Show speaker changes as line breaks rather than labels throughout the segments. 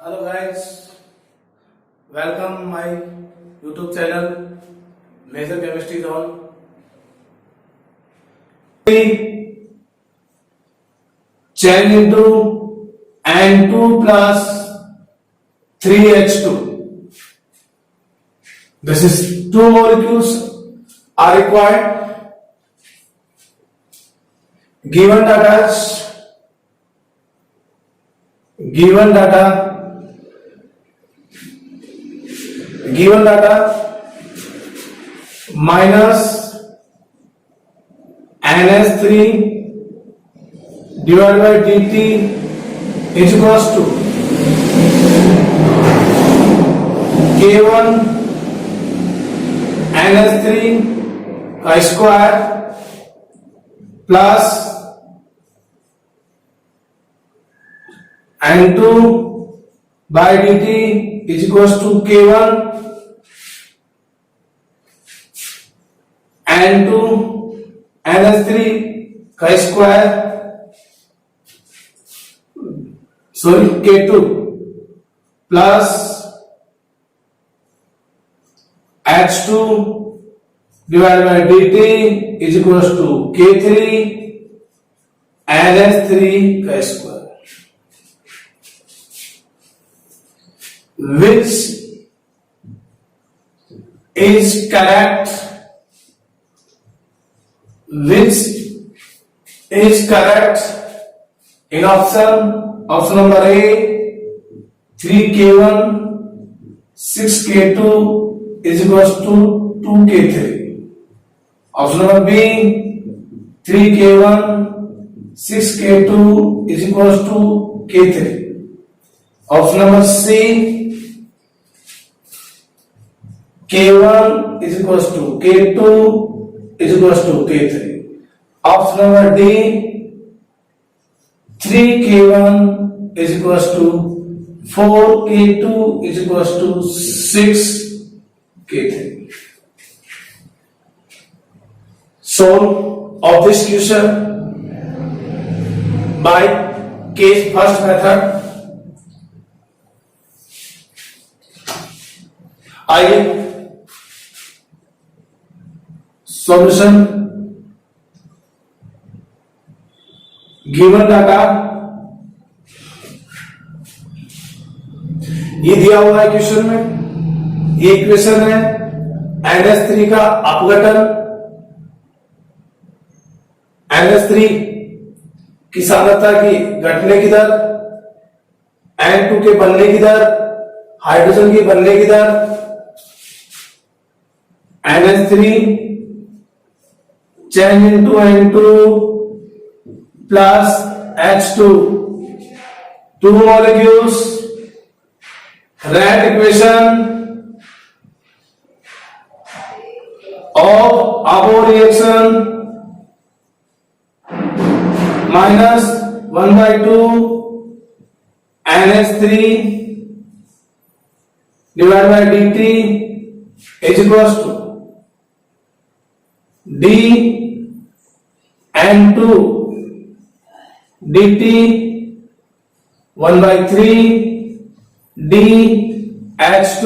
Hello guys, welcome my YouTube channel Major Chemistry Zone. Change into N2 plus 3H2. This is two molecules are required. Given data minus NH3 divided by dt is equals to K1 NH3 का square plus N2 by dt is equals to K1 N2 NH3 का square K2 plus H2 divided by dt is equals to K3 NH3 का square, which is correct in option number A 3K1 6K2 is equals to 2K3. Option number B 3K1 6K2 is equals to K3. Option number C K1 is equals to K2 is equals to K3. Option number D 3K1 is equals to 4K2 is equals to 6K3. Solve of this question by case first method. आइए solution given data ये दिया हुआ है question में। ये equation है NH3 का अपघटन, NH3 की सांद्रता की घटने की दर, N2 के बनने की दर, हाइड्रोजन की बनने की दर, NH3 change into N2 plus H2, two molecules, red equation of above reaction minus 1 by 2 NH3 divided by dt is equals to d N2 dt 1 by 3 d H2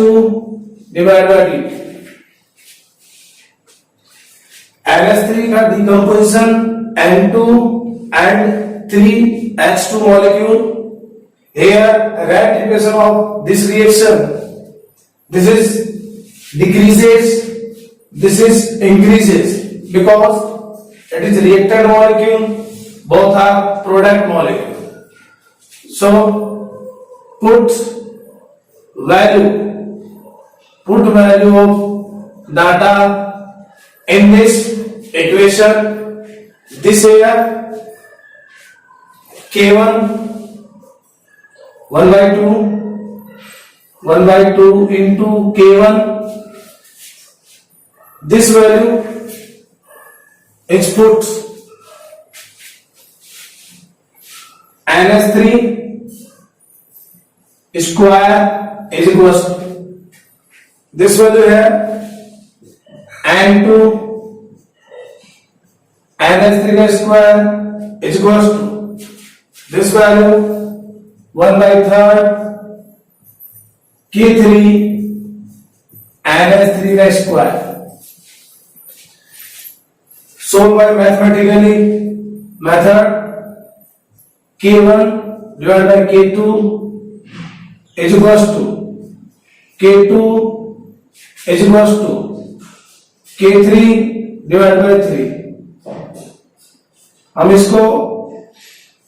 divided by dt. NH3 का decomposition N2 and 3H2 molecule. Here red equation of this reaction, this is decreases, this is increases because it is reactant molecule, both are product molecule. So put value of data in this equation. This here K1 1 by 2 into K1, this value is put NH3 square is equals to this value here N2 NH3 square is equals to this value 1 by 3 K3 NH3 का square. Solve by mathematically method K1 divide by K2 is equals to K2 is equals to K3 divide by 3। हम इसको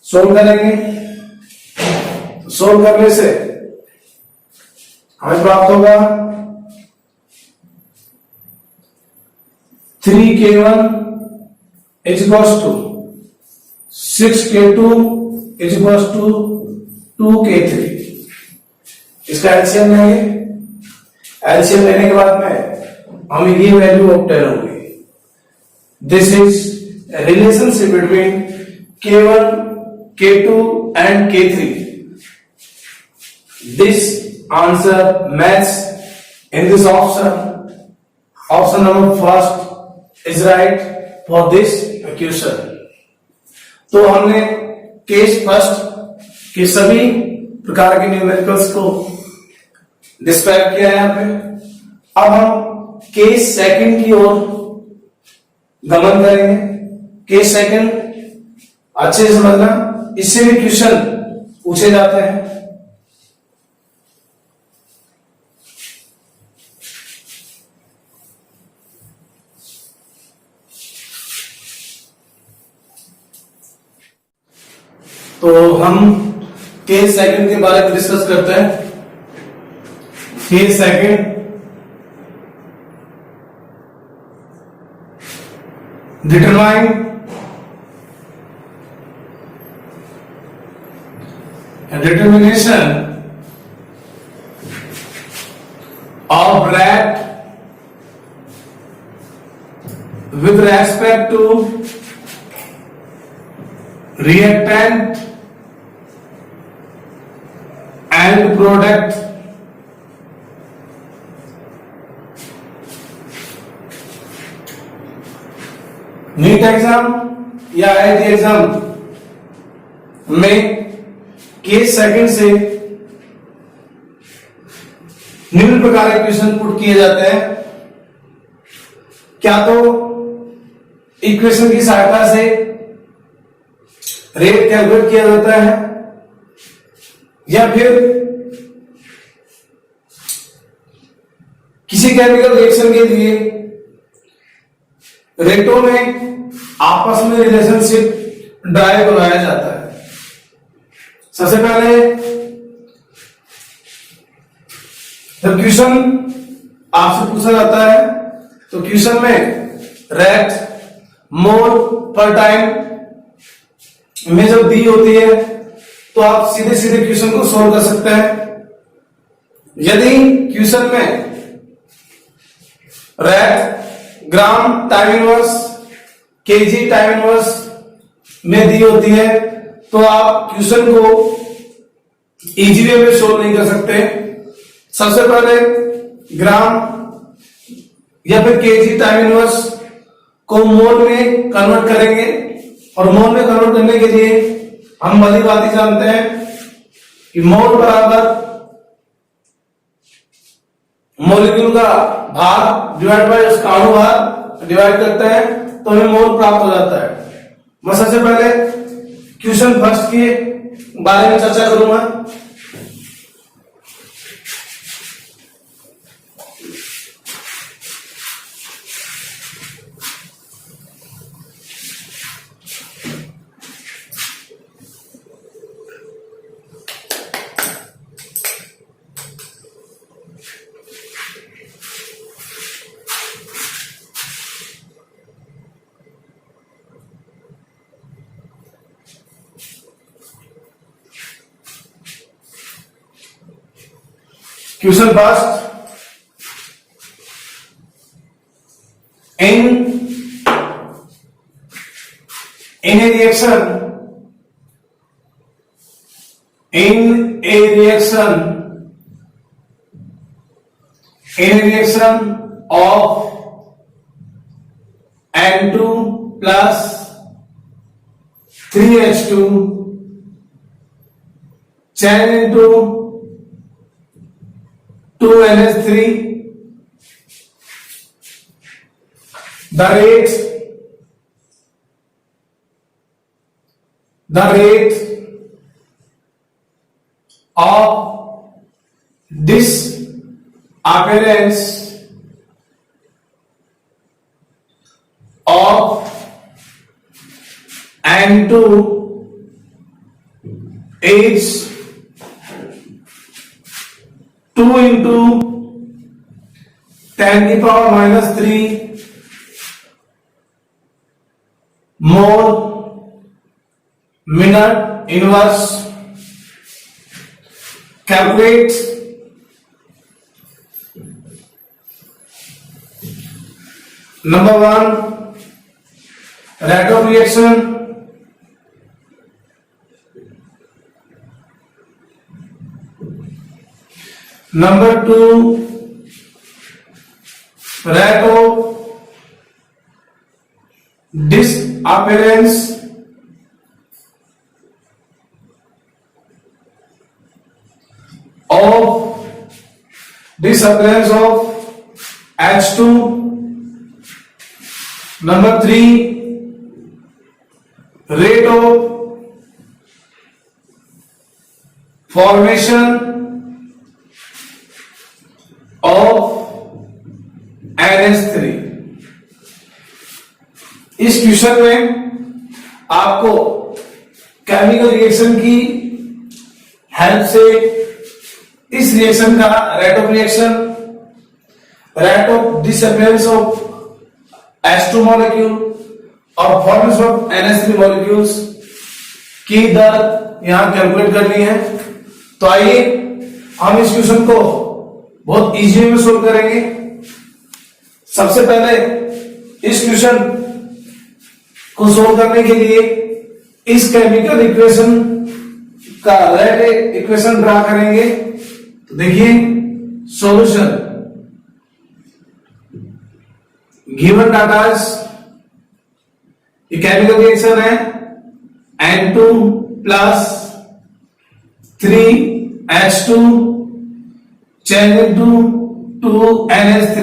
solve करेंगे। Solve करने से हमें प्राप्त होगा 3K1 is equals to 6K2 is equals to 2K3। इसका एलसीएम लेंगे। एलसीएम लेने के बाद में हमें ये वैल्यू ऑब्टेन होगी। This is relationship between K1, K2 and K3. This answer matches in this option. Option number first is right for this equation. तो हमने केस फर्स्ट के सभी प्रकार के न्यूमेरिकल्स को डिस्क्राइब किया है यहाँ पे। अब हम केस सेकंड की ओर गमन करेंगे। केस सेकंड अच्छे से समझना, इससे भी क्वेश्चन पूछे जाते हैं। तो हम केस सेकंड के बारे में डिस्कस करते हैं। Case second, determine determination of rate with respect to reactant and product NEET exam या आईआईटी एग्जाम में केस सेकंड से निम्न प्रकार के क्वेश्चन पुट किए जाते हैं। क्या तो इक्वेशन की सहायता से रेट कैलकुलेट किया जाता है, या फिर किसी केमिकल रिएक्शन के लिए रेटों में आपस में रिलेशनशिप ड्राइव बनाया जाता है। सबसे पहले जब क्वेश्चन आपसे पूछा जाता है तो क्वेश्चन में रेट मोल पर टाइम में जब दी होती है तो आप सीधे सीधे क्वेश्चन को सोल्व कर सकते हैं। यदि क्वेश्चन में rate gram time inverse, KG time inverse में दी होती है तो आप क्वेश्चन को इजी वे में सोल्व नहीं कर सकते। सबसे पहले ग्राम या फिर केजी टाइम इनवर्स को मोल में कन्वर्ट करेंगे, और मोल में कन्वर्ट करने के लिए हम भली बात ही जानते हैं कि मोल बराबर मॉलिक्यूल का भार डिवाइड बाय उसका अणु भार डिवाइड करते हैं तो हमें मोल प्राप्त हो जाता है। मैं सबसे पहले क्वेश्चन फर्स्ट के बारे में चर्चा करूंगा। Question first, in a reaction of N2 plus 3H2 chain into 2NH3, the rate of disappearance of N2 is 2 into 10⁻³ more minute inverse. Calculate number 1 rate of reaction, number 2 rate of disappearance of H2, number 3 rate of formation of NH3। इस question में आपको chemical reaction की help से इस reaction का rate of reaction, rate of disappearance of H2 molecule और formation of NH3 molecules की दर यहां कैलकुलेट करनी है। तो आइए हम इस क्वेश्चन को बहुत इजी में सोल्व करेंगे। सबसे पहले इस क्वेश्चन को सोल्व करने के लिए इस केमिकल इक्वेशन का रेट इक्वेशन ड्रा करेंगे। तो देखिए solution, given data chemical reaction है N2 plus 3H2 change into 2NH3।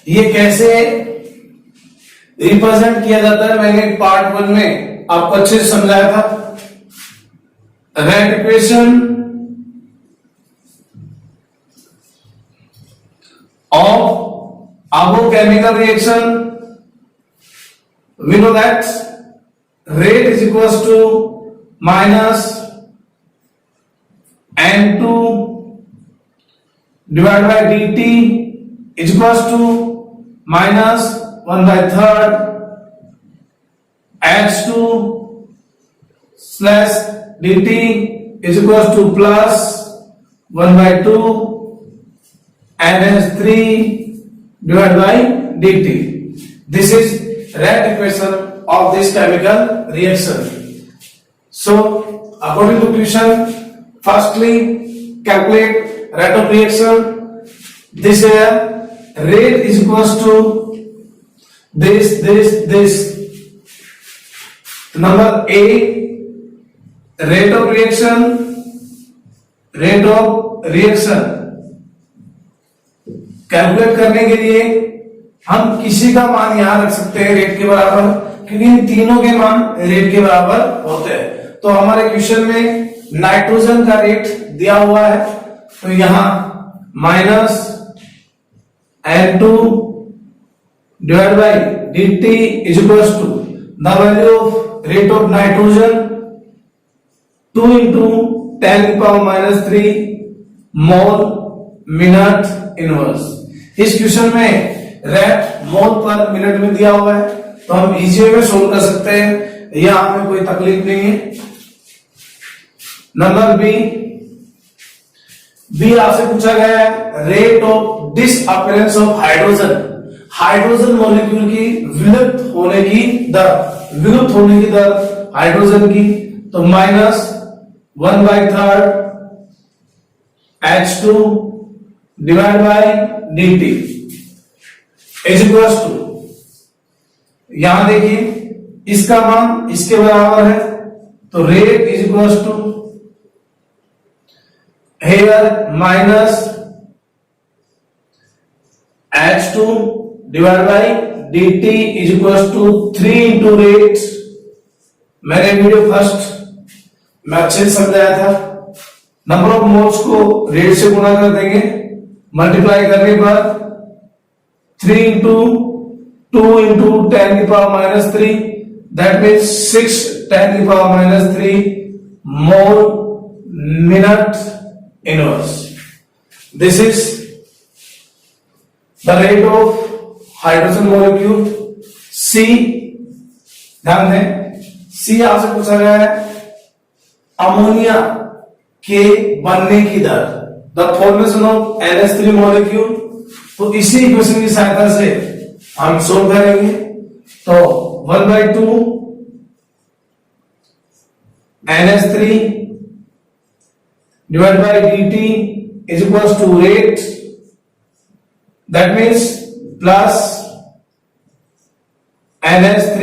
ये कैसे रिप्रेजेंट किया जाता है मैंने पार्ट 1 में आपको अच्छे से समझाया था। Rate equation of above chemical reaction, we know that rate is equals to minus N2 divided by dt is equals to minus 1/3 H2 slash dt is equals to plus 1/2 NH3 divided by dt. This is rate equation of this chemical reaction. So according to question, firstly calculate rate of reaction. This rate is equals to this. Number A, rate of reaction calculate करने के लिए हम किसी का मान यहां रख सकते हैं रेट के बराबर, क्योंकि इन तीनों के मान रेट के बराबर होते हैं। तो हमारे क्वेश्चन में नाइट्रोजन का रेट दिया हुआ है, तो यहां minus N2 divide by dt is equals to the value of rate of nitrogen 2 into 10⁻³ mole minute inverse. इस क्वेश्चन में रेट मोल पर मिनट में दिया हुआ है, तो हम इजी में सोल्व कर सकते हैं, यह हमें कोई तकलीफ नहीं है। नंबर बी आपसे पूछा गया है rate of disappearance of hydrogen molecule की विलुप्त होने की दर हाइड्रोजन की, तो minus 1/3 H2 divide by dt is equals to, यहां देखिए इसका मान इसके बराबर है, तो rate is equals to here minus H2 divide by dt is equal to 3 into rate. मैंने वीडियो फर्स्ट में अच्छे से समझाया था, नंबर ऑफ मोल्स को रेट से गुणा कर देंगे, मल्टीप्लाई करने पर 3 इंटू 2 इंटू 10 की पावर माइनस 3, दैट मीन्स 6 10 की power minus 3 mole minute inverse. This is the rate of hydrogen molecule. See, ध्यान दें, सी आपसे पूछा गया है अमोनिया के बनने की दर, the formation of NH3 molecule. तो इसी इक्वेशन की सहायता से हम सोल्व करेंगे। तो 1/2 NH3 divide by dt is equal to rate, that means plus NH3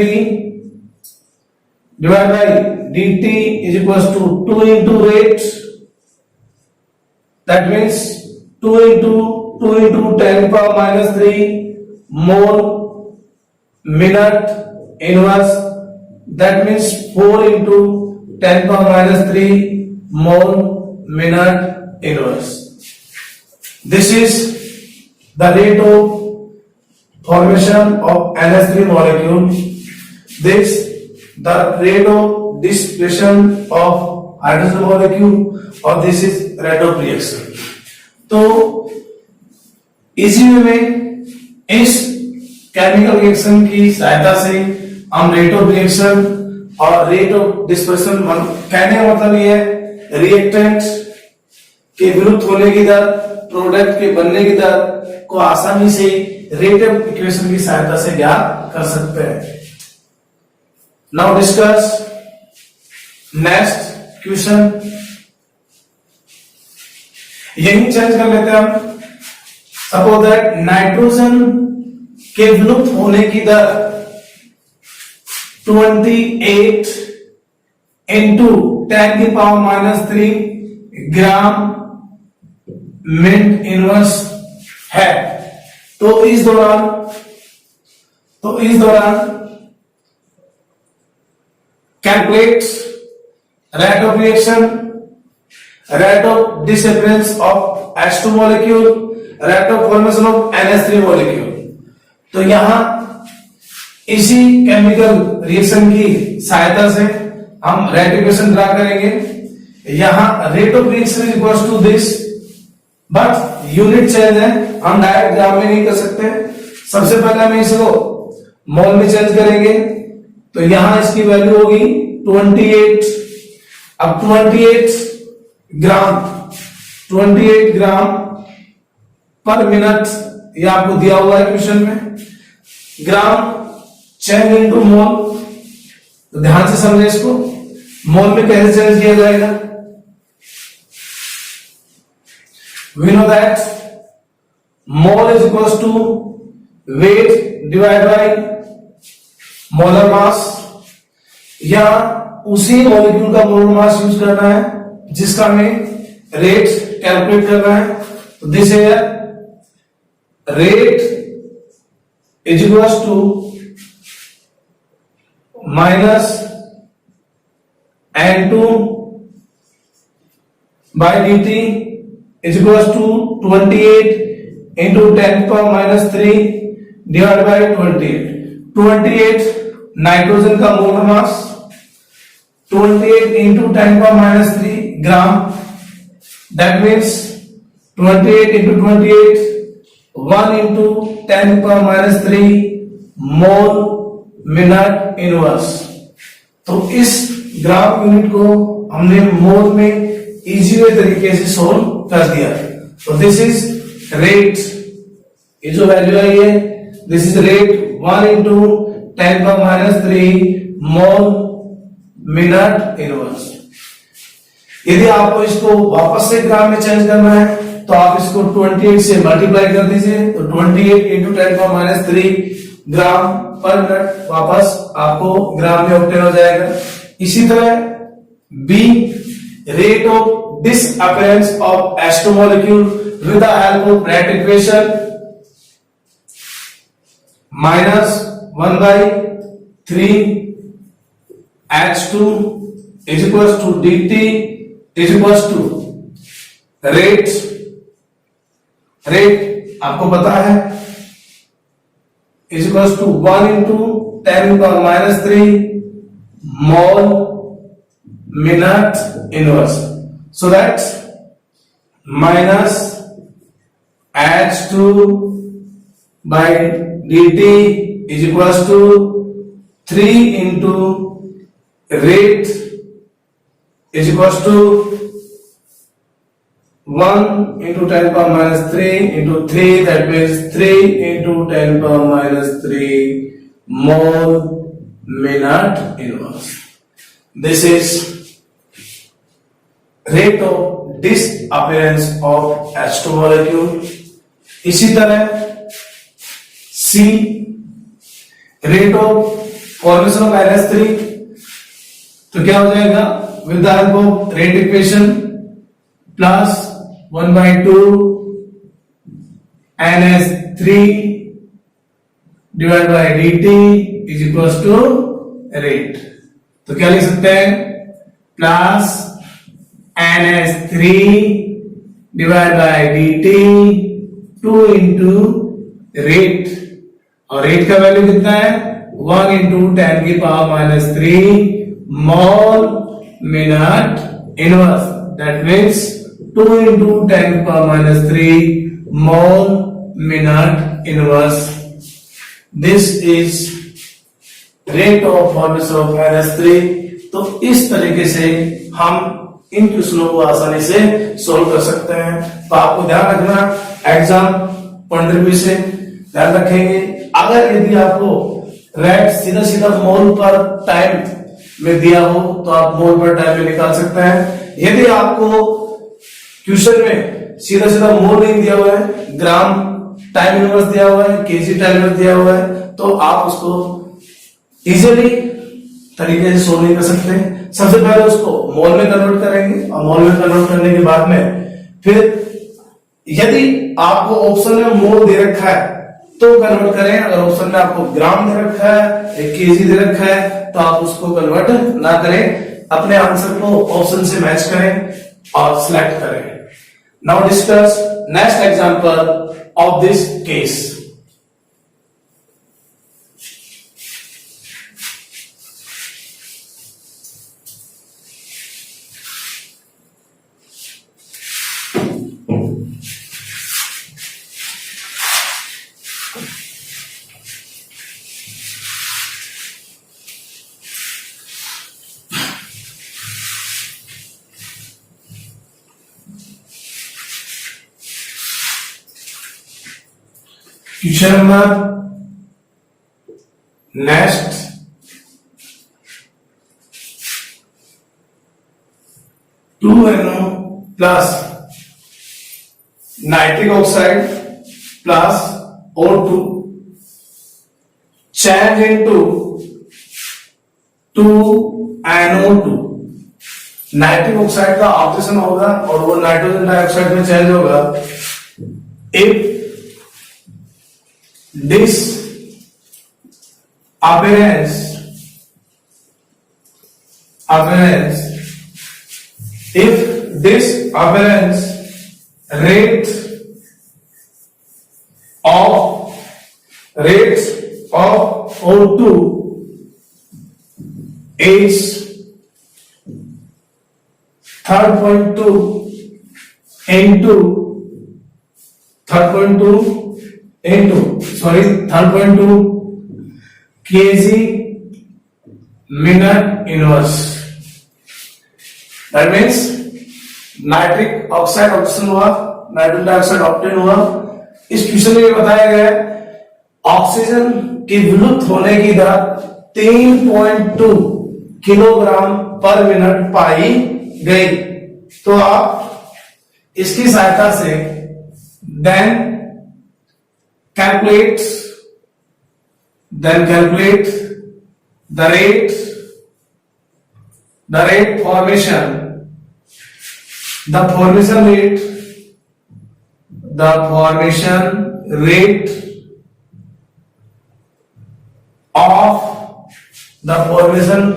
divide by dt is equal to 2 into rate, that means 2 into 10 power minus 3 mole minute inverse, that means 4 into 10 power minus 3 mole minute inverse. This is the rate of formation of NH3 molecule. This the rate of dissipation of hydrogen molecule, और this is rate of reaction. तो इसी में इस chemical reaction की सहायता से हम rate of reaction और रेट ऑफ डिस्पर्सन, कहने का मतलब ये है रिएक्टेंट के विरुद्ध होने की दर, प्रोडक्ट के बनने की दर को आसानी से रेट ऑफ इक्वेशन की सहायता से ज्ञात कर सकते हैं। Now discuss next question. यही चेंज कर लेते हैं हम। सपोज दैट नाइट्रोजन के विलुप्त होने की दर 28 इंटू 10 की पावर माइनस 3 ग्राम मिनट इनवर्स है। तो इस दौरान calculate rate of reaction, rate of disappearance of H2 molecule, rate of formation of NH3 molecule. तो यहां इसी केमिकल रिएक्शन की सहायता से हम रेट इक्वेशन ड्रा करेंगे। यहां rate of reaction is equal to this, but unit change है, हम डायरेक्ट ग्राम में नहीं कर सकते। सबसे पहले हम इसको मोल में चेंज करेंगे, तो यहां इसकी वैल्यू होगी 28। अब 28 ग्राम पर मिनट, ये आपको दिया हुआ है क्वेश्चन में। ग्राम चेंज इनटू मोल, तो ध्यान से समझे इसको, मोल में कैसे चेंज किया जाएगा। We know that mole is equals to weight divided by molar mass, या उसी मॉलिक्यूल का मोलर मास यूज करना है जिसका हमें रेट कैलकुलेट करना है। तो दिस है rate is equals to minus N2 by dt is equals to 28 into 10 power minus 3 divided by 28. 28 nitrogen का molar mass, 28 into 10 power minus 3 gram, that means 28 into 28 1 into 10 power minus 3 mole minute inverse. तो इस ग्राम unit को हमने मोल में easy way तरीके से solve कर दिया। तो दिस इज रेट, ये जो वैल्यू है ये this is rate 1 into 10 power minus 3 mole minute inverse. यदि आपको इसको वापस से ग्राम में चेंज करना है तो आप इसको 28 से मल्टीप्लाई कर दीजिए, तो 28 into 10 power minus 3 ग्राम पर मिनट वापस आपको ग्राम में ऑब्टेन हो जाएगा। इसी तरह B, rate of disappearance of H2 molecule with the help of rate equation. Minus 1/3 H2 is equal to dt is equal to rate आपको पता है is equal to 1 into 10⁻³ mole minute inverse, so that minus H2 by dt is equals to 3 into rate is equals to 1 into 10⁻³ into 3, that means 3 into 10⁻³ mole minute inverse. This is rate of disappearance of H2 molecule. इसी तरह C rate of formation of NH3, तो क्या हो जाएगा with the help of rate equation plus 1/2 NH3 divide by dt is equal to rate. तो क्या लिख सकते हैं plus NH3 divide by dt 2 into rate, और रेट का वैल्यू कितना है 1 into 10⁻³ mole minute inverse, that means 2 into 10⁻³ mole minute inverse. This is rate of formation of NH3। तो इस तरीके से हम इन क्वेश्चनों को आसानी से सोल्व कर सकते हैं। तो आपको ध्यान रखना, एग्जाम पॉइंट ऑफ व्यू से ध्यान रखेंगे। अगर यदि आपको रेट सीधा सीधा मोल पर टाइम में दिया हो तो आप मोल पर टाइम में निकाल सकते हैं। यदि आपको क्वेश्चन में सीधा सीधा मोल नहीं दिया हुआ है, ग्राम टाइम इनवर्स दिया हुआ है, केजी टाइम इनवर्स दिया हुआ है, तो आप उसको इजीली तरीके से सोल्व नहीं कर सकते। सबसे पहले उसको मोल में कन्वर्ट करेंगे, और मोल में कन्वर्ट करने के बाद में फिर यदि आपको ऑप्शन में मोल दे रखा है तो कन्वर्ट करें, अगर ऑप्शन में आपको ग्राम दे रखा है, केजी दे रखा है, तो आप उसको कन्वर्ट ना करें, अपने आंसर को ऑप्शन से मैच करें और सिलेक्ट करें। Now discuss next example of this case. Question number next, 2NO plus nitric oxide plus O2 change into 2NO2। Nitric oxide का ऑक्सीजन होगा और वो नाइट्रोजन डाइऑक्साइड में चेंज होगा। If this appearance if this appearance rate of O2 is 3.2 into 3.2 kg minute inverse, that means nitric oxide oxygen हुआ, nitrogen dioxide octane हुआ। इस question में बताया गया है ऑक्सीजन की विलुप्त होने की दर 3.2 किलोग्राम पर मिनट पाई गई। तो आप इसकी सहायता से then calculate the rate formation, the formation rate of the formation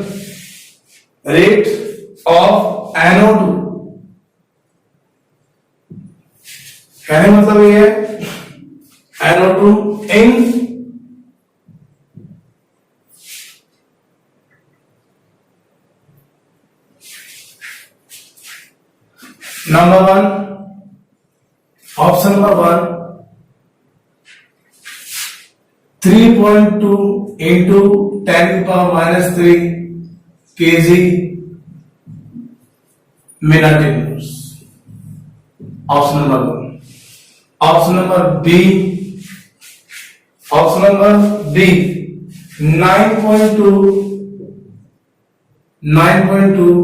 rate of NO2। कहने मतलब ये है NO2 in number one, option number one, 3.2 into 10⁻³ kg minute inverse। option number one। option number B, 9.2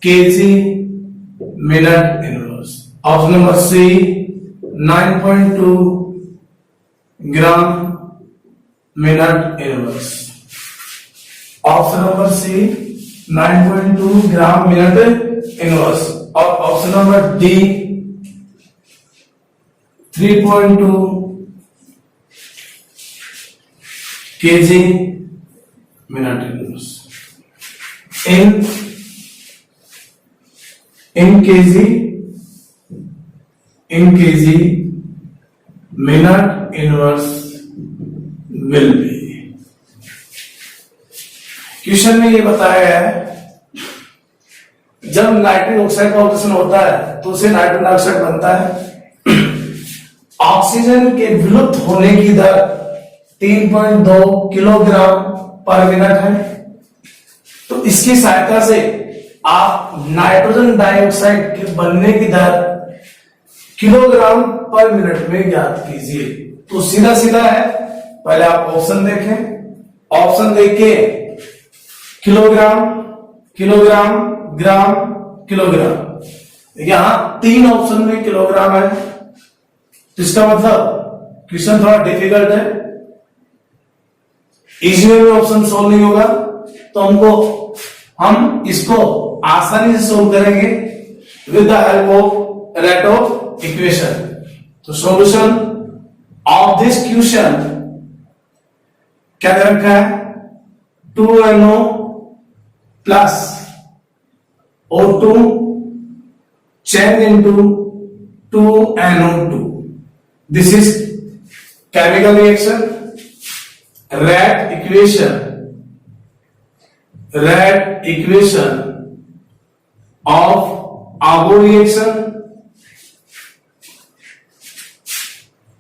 kg minute inverse। option number C, 9.2 gram minute inverse। option number C, 9.2 gram minute inverse। और option number D, 3.2 kg minute inverse। in kg minute inverse will be। Question में ये बताया है जब nitric oxide का oxygen होता है तो उसे नाइट्रोजन डाइऑक्साइड बनता है। ऑक्सीजन के विलुप्त होने की दर 3.2 किलोग्राम पर मिनट है। तो इसकी सहायता से आप नाइट्रोजन डाइऑक्साइड के बनने की दर किलोग्राम पर मिनट में ज्ञात कीजिए। तो सीधा सीधा है, पहले आप ऑप्शन देखें, ऑप्शन देखिए किलोग्राम, किलोग्राम, ग्राम, किलोग्राम। यहां 3 ऑप्शन में किलोग्राम है, इसका मतलब क्वेश्चन थोड़ा डिफिकल्ट है, इजी वे में ऑप्शन सोल्व नहीं होगा। तो हम इसको आसानी से सोल्व करेंगे with the help of rate of equation. तो सॉल्यूशन ऑफ दिस क्वेश्चन क्या दे रखा है, 2NO plus O2 change into 2NO2। This is chemical reaction, rate equation of आगो reaction.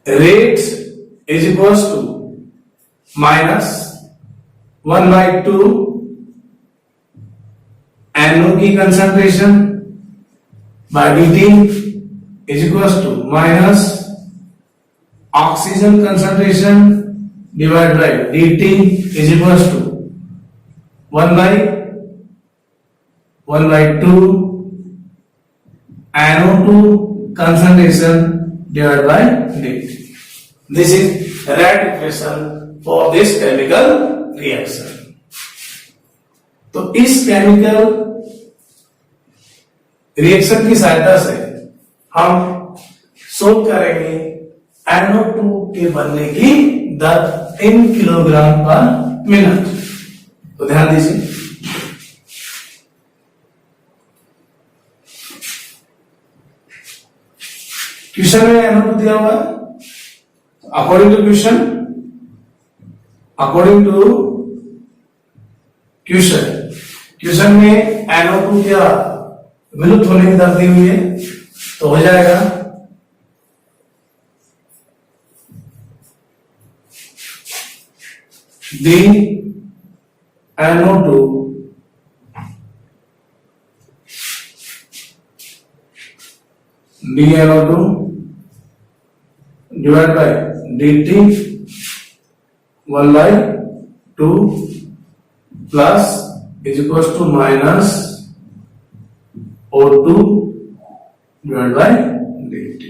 Rate is equals to -1/2 NO की concentration by dt is equals to minus oxygen concentration divide by dt is equals to 1/2 NO2 concentration divided by dt। This is rate equation for this chemical reaction। तो इस chemical reaction की सहायता से हम solve करेंगे NO2 के बनने की दर इन किलोग्राम पर मिनट। तो ध्यान दीजिए, क्वेश्चन में NO2 दिया हुआ है। अकॉर्डिंग टू क्वेश्चन में NO2 क्या विलुप्त होने की दर दी हुई है, तो हो जाएगा NO2 DNO2 divided by dt 1/2 plus is equals to minus O2 divided by dt।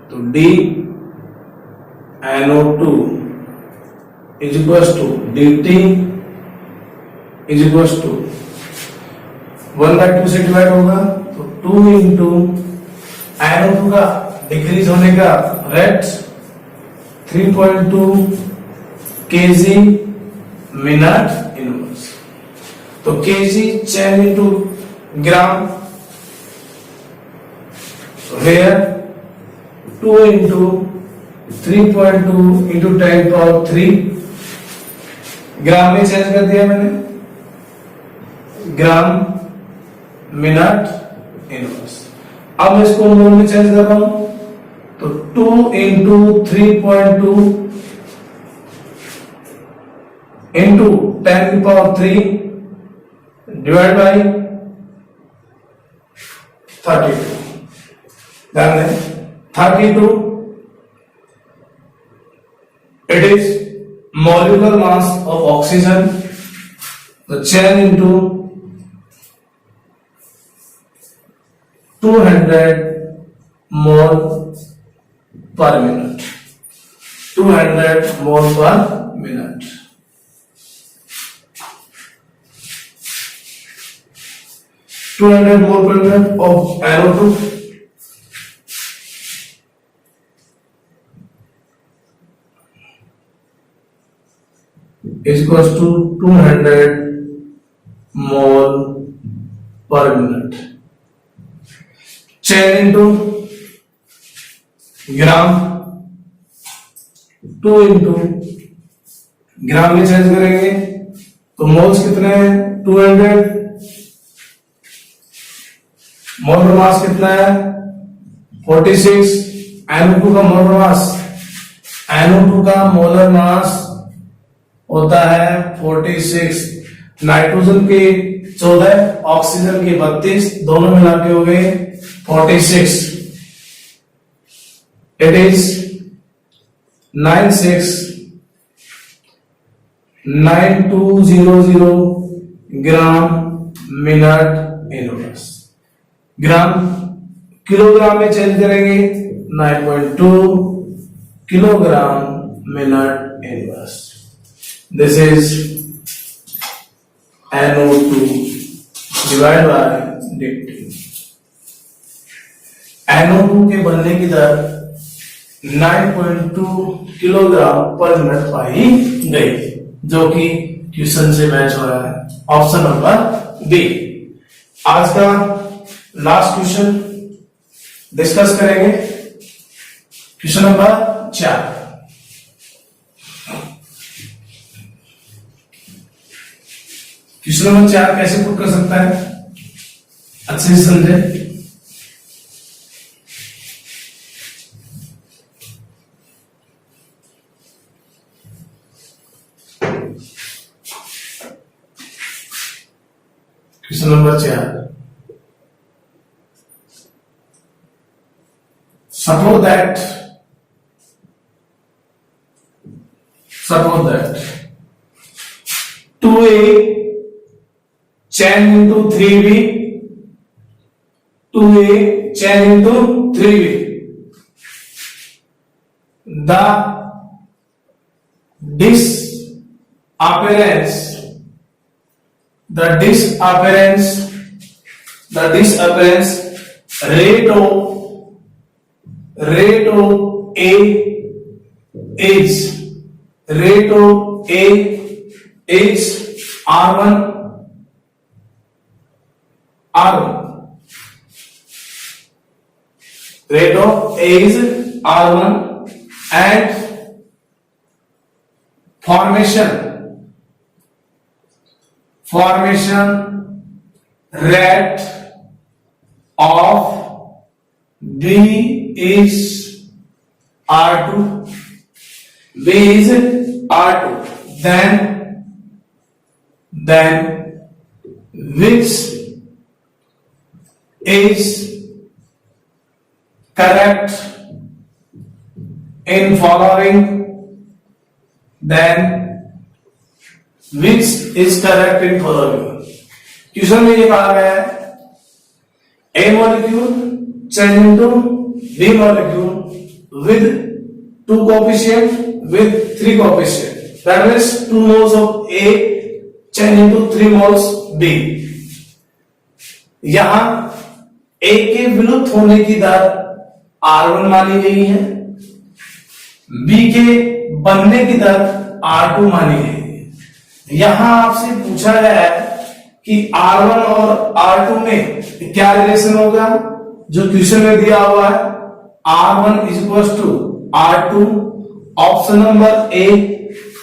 तो DNO2 is equals to dt is equals to 1/2 से डिवाइड होगा, तो 2 इंटू NO2 का डिक्रीज होने का रेट 3.2 केजी मिनट इनवर्स। तो KG change into gram, where 2 into 3.2 into 10⁻3 gram में change कर दिया मैंने, ग्राम मिनट इनवर्स। अब मैं इसको मोल में चेंज कर रहा हूं, तो 2 इंटू 3.2 इंटू 10⁻3 डिवाइड बाई 32। ध्यान दें 32 it is molecular mass of oxygen, the chain into 200 mole per minute, 200 mole per minute। 200 mole per minute of NO2 is equals to 200 mole per minute। chain into gram, 2 into gram में change करेंगे तो moles कितने हैं 200, molar mass कितना है 46। NO2 का molar mass, NO2 का molar mass होता है 46, नाइट्रोजन के 14, ऑक्सीजन के 32, दोनों मिला के हो गए 46। It is 969200 gram minute inverse. Gram kilogram में चेंज करेंगे 9.2 kilogram minute inverse. This is NO2 divided by dt। NO2 के बनने की दर 9.2 किलोग्राम पर मिनट पाई गई, जो कि क्वेश्चन से मैच हो रहा है, ऑप्शन नंबर बी। आज का लास्ट क्वेश्चन डिस्कस करेंगे, क्वेश्चन नंबर 4। क्वेश्चन नंबर 4 कैसे पुट कर सकता है, अच्छे से समझे। Question number 4, suppose that 2a chain into 3b, 2a chain into 3b, the disappearance rate of A is R1 rate of A is R1 and formation rate of B is R2, then which is correct in following, question में ये कहा गया है A molecule chain into B molecule with 2 coefficient with 3 coefficient, that means 2 moles of A chain into 3 moles B। यहां A के विलुप्त होने की दर R1 मानी गई है, B के बनने की दर R2 मानिए। यहां आपसे पूछा गया है कि R1 और R2 में क्या रिलेशन होगा, जो क्वेश्चन में दिया हुआ है R1 is equal to R2, option number A.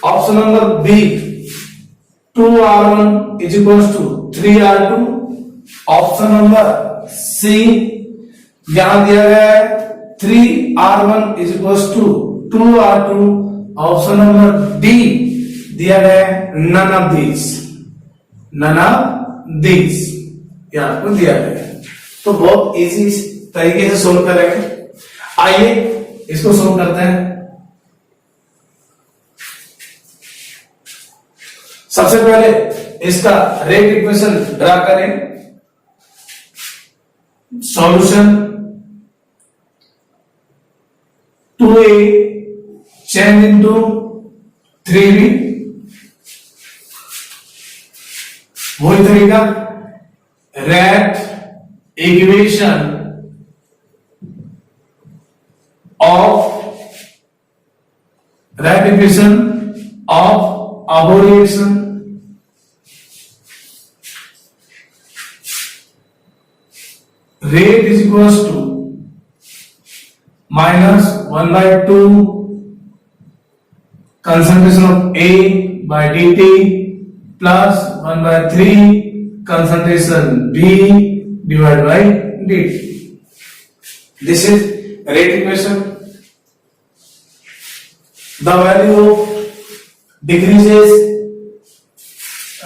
Option number B 2R1 is equal to 3R2, option number C यहां दिया गया है 3R1 is equal to 2R2, option number D दिया गया है none of these, none of these यहां आपको दिया गया है। तो बहुत इजी तरीके से सोल्व करेंगे। आइए इसको सोल्व करते हैं। सबसे पहले इसका रेट इक्वेशन ड्रा करें। Solution 2a change into 3b, वही तरीका rate equation of aberration rate is equals to minus 1 by 2 concentration of A by dt plus 1 by 3 concentration B divided by dt. This is rate equation. The value of decreases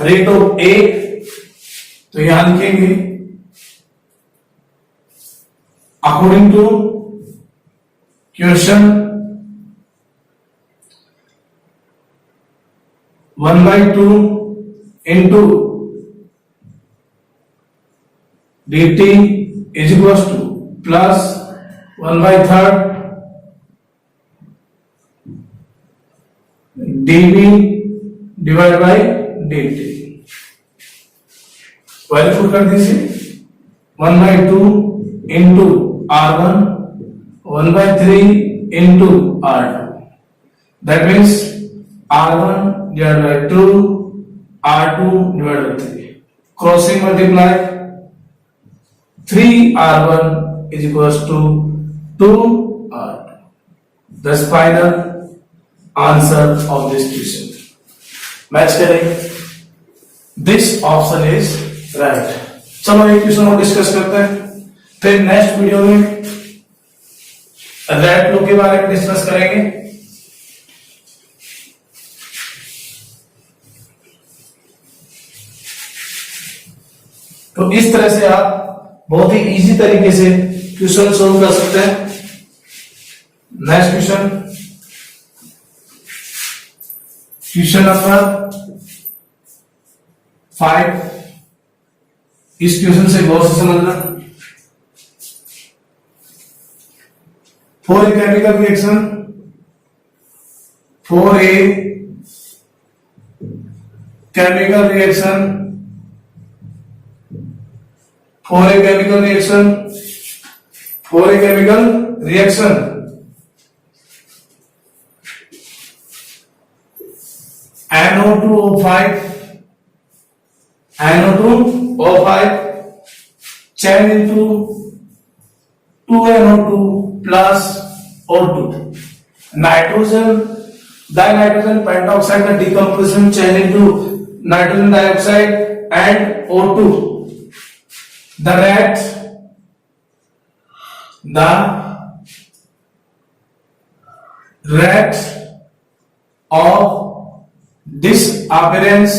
rate of A, तो यहां लिखेंगे according to question 1 by 2 into dt is equals to plus 1 by 3 dv divided by dt। Value put कर दीजिए 1 by 2 into R1, 1 by 3 into R2, that means R1 divided by 2, R2 divided by 3, crossing multiply 3R1 is equals to 2R2. Thus final answer of this question. Match करें, this option is right. चलो एक question और discuss करते हैं, फिर next video में red लो के बारे में डिस्कस करेंगे। तो इस तरह से आप बहुत ही इजी तरीके से क्वेश्चन सोल्व कर सकते हैं। नेक्स्ट क्वेश्चन नंबर 5, इस क्वेश्चन से गौर से समझना। For a chemical reaction, for a chemical reaction, for a chemical reaction, for a chemical reaction NO2O5 change into 2NO2 plus O2, nitrogen dinitrogen pentoxide का decomposition change into nitrogen dioxide and O2, the rate of disappearance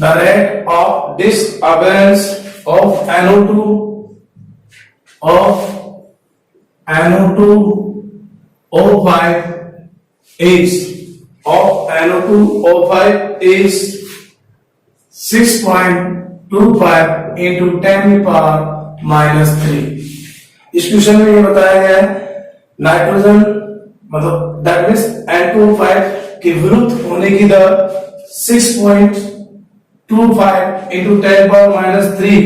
the rate of disappearance of NO2O5 is 6.25 into 10 power -3। इस question में ये बताया गया है nitrogen मतलब that means N2O5 के विरुद्ध होने की दर 6.25 into 10 power -3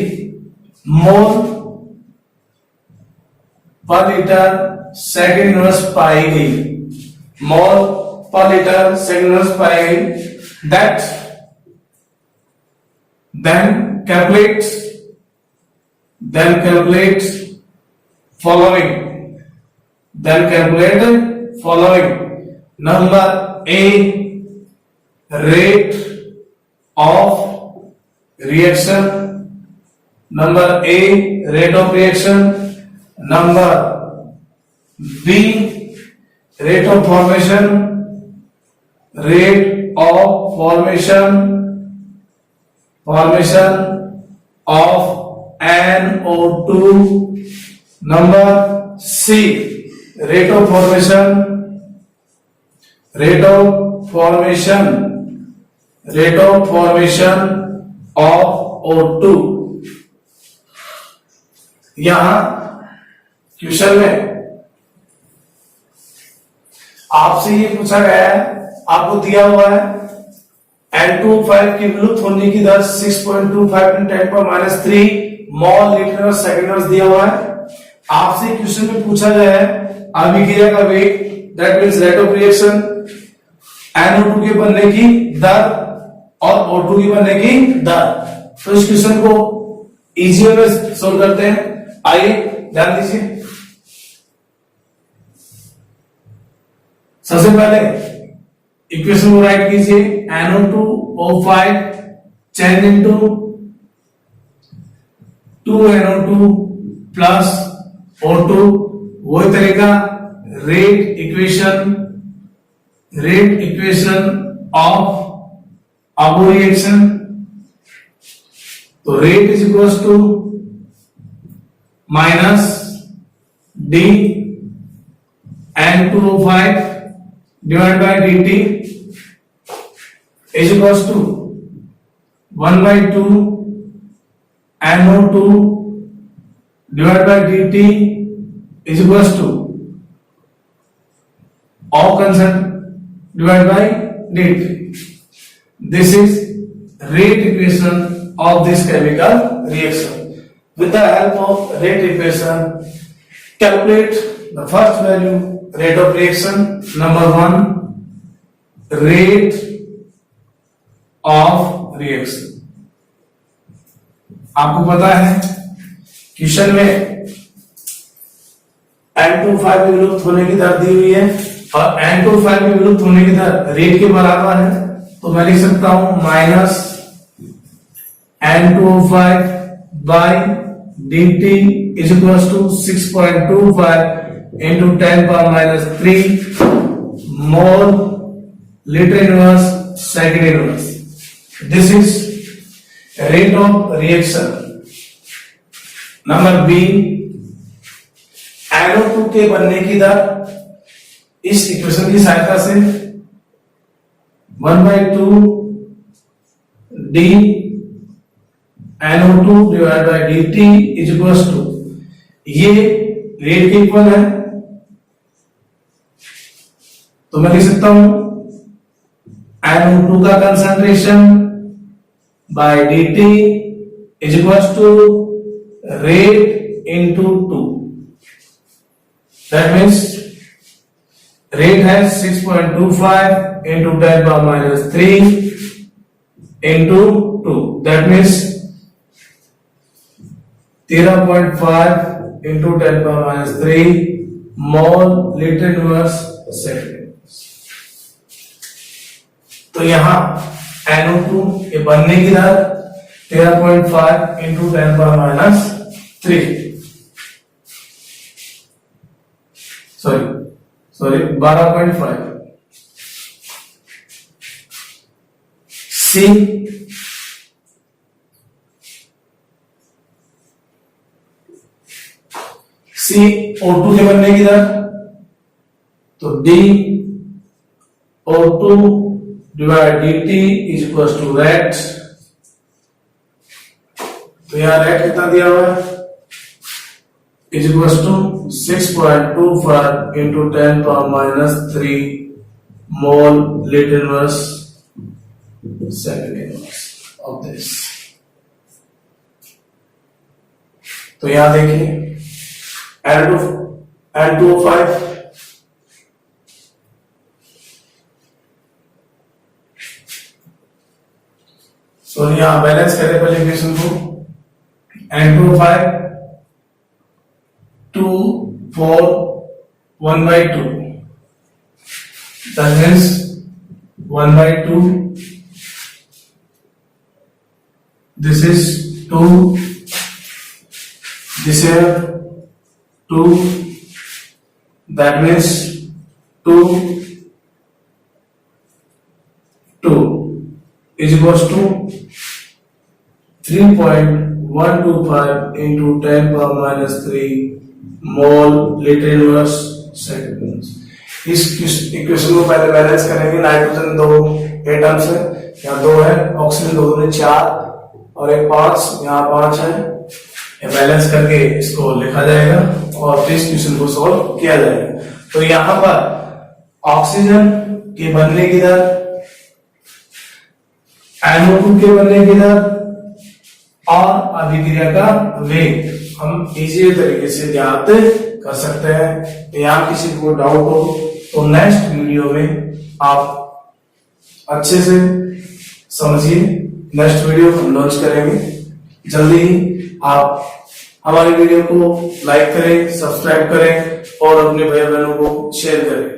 मोल पर लीटर सेकंड इनवर्स पाई गई, मोल पर लीटर सेकंड इनवर्स पाई गई, that then calculate following, number A, rate of reaction, number B, rate of formation of NO2, number C, rate of formation of O2। यहां question में आपसे ये पूछा गया है, आपको दिया हुआ है N25 की विलुप्त होने की दर 6.25 × 10⁻³ मोल लीटर सेकंड दिया हुआ है। आपसे क्वेश्चन में पूछा गया है अभिक्रिया का वेग, that means rate of reaction, NO2 के बनने की दर और O2 की बनने की दर। तो इस क्वेश्चन को इजी में सोल्व करते हैं। आइए ध्यान दीजिए। सबसे पहले इक्वेशन को राइट कीजिए, NO2O5 change into 2NO2 plus O2, वही तरीका रेट इक्वेशन ऑफ अबो रिएक्शन। तो rate is equals to minus D N2O5 divided by dt is equals to 1/2 NO2 divided by dt is equals to of constant divided by dt. This is rate equation of this chemical reaction. With the help of rate equation, calculate the first value, rate of reaction, number 1, rate of reaction। आपको पता है question में N25 की विलुप्त होने की दर दी हुई है और N25 की विलुप्त होने की दर रेट के बराबर है, तो मैं लिख सकता हूं minus N2O5 by dt is equals to 6.25 into 10⁻³ mole liter inverse second inverse. This is rate of reaction. Number B, NO2 के बनने की दर इस इक्वेशन की सहायता से 1/2 d NO2 divided by dt is equals to, ये रेट के equal है, तो मैं लिख सकता हूं NO2 का concentration by dt is equals to rate into 2. That means rate has 6.25 into 10⁻³ into 2. That means 13.5 into 10⁻³ mole litre inverse second. तो यहां NO2 के बनने की दर 13.5 into 10⁻³ सॉरी 12.5। सी O2 के बनने की दर, तो D O2 divide dt is equal to rate. तो यहां रेट कितना दिया हुआ है, is equal to 6.25 into 10⁻³ mole litre inverse second inverse of this. तो यहां देखिए N2O5, तो यहाँ बैलेंस करें पहले इक्वेशन को, N2O5 2 4 1/2, that means 1/2, this is 2, this here 2, that means 2 is equals to 3.125 into 10⁻³ mole litre inverse second. इस equation को पहले बैलेंस करेंगे। नाइट्रोजन 2 एटम्स है, यहाँ 2 है, ऑक्सीजन 2 में 4 और एक 5, यहाँ 5 है। ये बैलेंस करके इसको लिखा जाएगा और इस क्वेश्चन को सॉल्व किया जाएगा। तो यहाँ पर ऑक्सीजन के बनने की दर, NO2 के बनने की दर और अभिक्रिया का वेग हम इजी तरीके से ज्ञात कर सकते हैं। यहाँ किसी को डाउट हो तो नेक्स्ट वीडियो में आप अच्छे से समझिए। नेक्स्ट वीडियो हम लॉन्च करेंगे जल्दी ही। आप हमारे वीडियो को लाइक करें, सब्सक्राइब करें और अपने भाई बहनों को शेयर करें।